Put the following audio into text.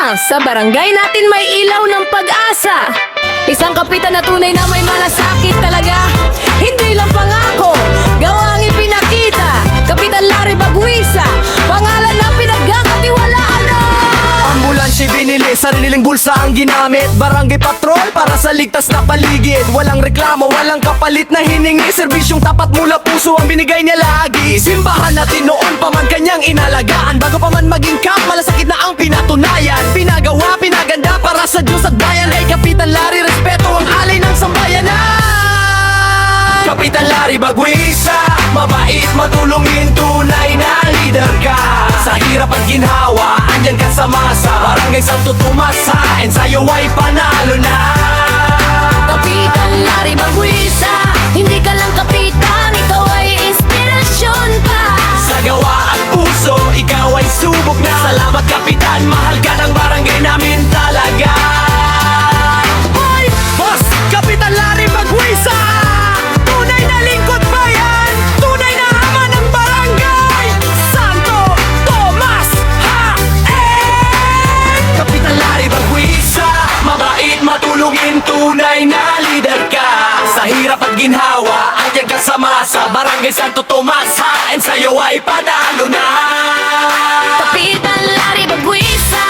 Sa barangay natin may ilaw ng pag-asa. Isang kapitan na tunay na may malasakit talaga. Hindi lang pangako, gawang ipinakita. Kapitan Larry Baguisa, pangalan na pinagkakatiwalaan na. Ambulansya binili, sariling bulsa ang ginamit. Barangay patrol para sa ligtas na paligid. Walang reklamo, walang kapalit na hiningi. Serbisyong tapat mula puso ang binigay niya lagi. Simbahan natin noon pa man kanyang inalagaan. Bago pa man maging camp, malasakit na ang pinatunayan. Pinagawa, pinaganda para sa Diyos at bayan. Kay Kapitan Larry, respeto ang alay ng sambayanan. Kapitan Larry Baguisa, mabait, matulungin, tunay na leader ka. Sa hirap at ginhawa, andyan ka sa masa. Barangay Santo Tomas, sa ensayo ay panalo na. Kapitan Larry Baguisa, hindi ka lang kapitan, ikaw ay inspirasyon pa. Sa gawa at puso, ikaw ay subok na. Salamat Kapitan, mahal ka ng barangay namin talaga. Hoy! Boss! Kapitan Larry Baguisa! Tunay na lingkod bayan! Tunay na ama ng barangay! Santo Tomas! Kapitan Larry Baguisa, mabait, matulungin, tunay na leader ka. Sa hirap at ginhawa, andyan ka sa masa. Barangay Santo Tomas, hain sa'yo ay panalo na. Kapitan Larry Baguisa,